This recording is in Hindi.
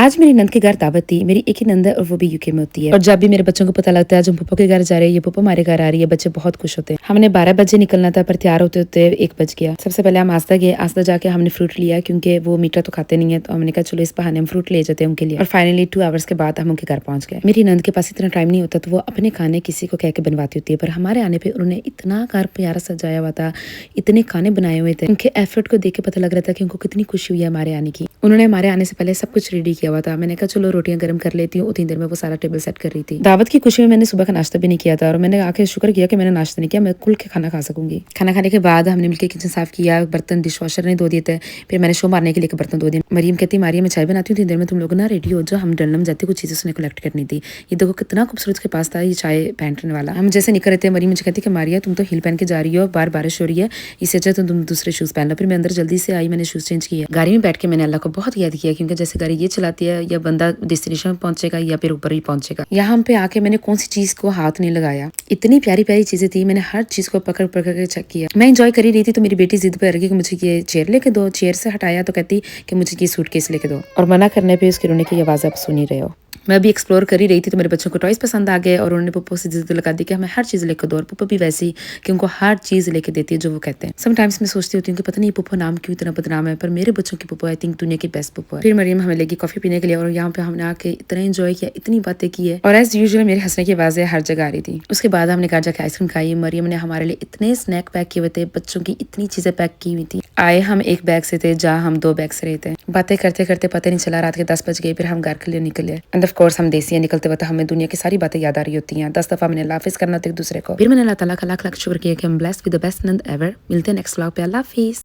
आज मेरी नंद के घर दावत थी। मेरी एक ही नंद है और वो भी यूके में होती है। और जब भी मेरे बच्चों को पता लगता है आज हम पप्पा के घर जा रहे हैं, ये पप्पा हमारे घर आ रही है, बच्चे बहुत खुश होते हैं। हमने 12 बजे निकलना था पर तैयार होते होते 1 बज गया। सबसे पहले हम आस्था गए। आस्था जाके हमने फ्रूट लिया क्योंकि वो मीठा तो खाते नहीं है, तो हमने कहा चलो इस बहाने हम फ्रूट ले जाते हैं उनके लिए। और फाइनली 2 आवर्स के बाद हम उनके घर पहुंच गए। मेरी नंद के पास इतना टाइम नहीं होता तो वो अपने खाने किसी को कह के बनवाती होती है, पर हमारे आने पर उन्होंने इतना घर प्यारा सजाया हुआ था, इतने खाने बनाए हुए थे। उनके एफर्ट को देख के पता लग रहा था कि उनको कितनी खुशी हुई है हमारे आने की। उन्होंने हमारे आने से पहले सब कुछ रेडी किया हुआ था। मैंने कहा चलो रोटियां गर्म कर लेती हूँ। उतनी देर में वो सारा टेबल सेट कर रही थी। दावत की खुशी में मैंने सुबह का नाश्ता भी नहीं किया था और मैंने आके शुक्र किया कि मैंने नाश्ता नहीं किया, मैं खुल के खाना खा सकूंगी। खाना खाने के बाद हमने मिलकर किचन साफ किया, बर्तन डिश वॉशर ने धो दिए थे। फिर मैंने शो मारने के लिए बर्तन धो दिए। मरियम कहती मारिया मैं चाय बनाती हूँ, इतनी देर में तुम लोग ना रेडी हो जाओ, हम डलम जाते कुछ चीजें उसने कलेक्ट करनी थी। ये देखो कितना खूबसूरत के पास था ये चाय पहनने वाला। हम जैसे निकल रहे थे मरियम मुझे कहती कि मारिया तुम तो हिल पहन के जा रही हो, बाहर बारिश हो रही है, इससे अच्छा तो तुम दूसरे शूज पहन लो। फिर मैं अंदर जल्दी से आई, मैंने शूज चेंज किया। गाड़ी में बैठ के मैंने अल्लाह को बहुत याद किया, क्योंकि जैसे गाड़ी ये चलाती है या बंदा डेस्टिनेशन में पहुंचेगा या फिर ऊपर ही पहुंचेगा। यहाँ पे आके मैंने कौन सी चीज को हाथ नहीं लगाया, इतनी प्यारी प्यारी चीजें थी, मैंने हर चीज को पकड़ पकड़ के चेक किया। मैं एंजॉय कर ही रही थी तो मेरी बेटी जिद पर रही कि मुझे ये चेयर लेके दो। चेयर से हटाया तो कहती कि मुझे ये सूटकेस लेके दो, और मना करने पे उसके रोने की आवाज आप सुन ही रहे हो। मैं भी एक्सप्लोर कर ही रही थी तो मेरे बच्चों को टॉयज पसंद आ गए और उन्होंने पप्पो से जिद लगा दी कि हमें हर चीज लेकर दो। और पप्पो भी वैसी कि उनको हर चीज लेके देती है जो वो कहते हैं। समटाइम्स मैं सोचती होती हूँ कि पता नहीं पप्पो नाम क्यों इतना बदनाम है, पर मेरे बच्चों की पप्पो आई थिंक दुनिया की बेस्ट पप्पो है। फिर मरियम हमें लगी कॉफी पीने के लिए और यहाँ पे हमने आके इतना एंजॉय किया, इतनी बातें की है, और एज यूजुअल मेरे हंसने की आवाजें हर जगह आ रही थी। उसके बाद हमने घर जाके आइसक्रीम खाई। मरियम ने हमारे लिए इतने स्नैक पैक किए हुए थे, बच्चों की इतनी चीजें पैक की हुई थी। आए हम 1 बैग से थे जहाँ हम 2 बैग से रहे थे। बातें करते करते पता नहीं चला रात के 10 बज गए। फिर हम घर के लिए निकले एंड ऑफ कोर्स हम देसी निकलते वक्त हमें दुनिया की सारी बातें याद आ रही होती हैं। 10 दफा मैंने अल्लाह हाफिज करना था एक दूसरे को। फिर मैंने अल्लाह ताला का लाख लाख शुक्र किया कि हम blessed with the best Nand ever. मिलते हैं नेक्स्ट व्लॉग पे। अल्लाह हाफिज।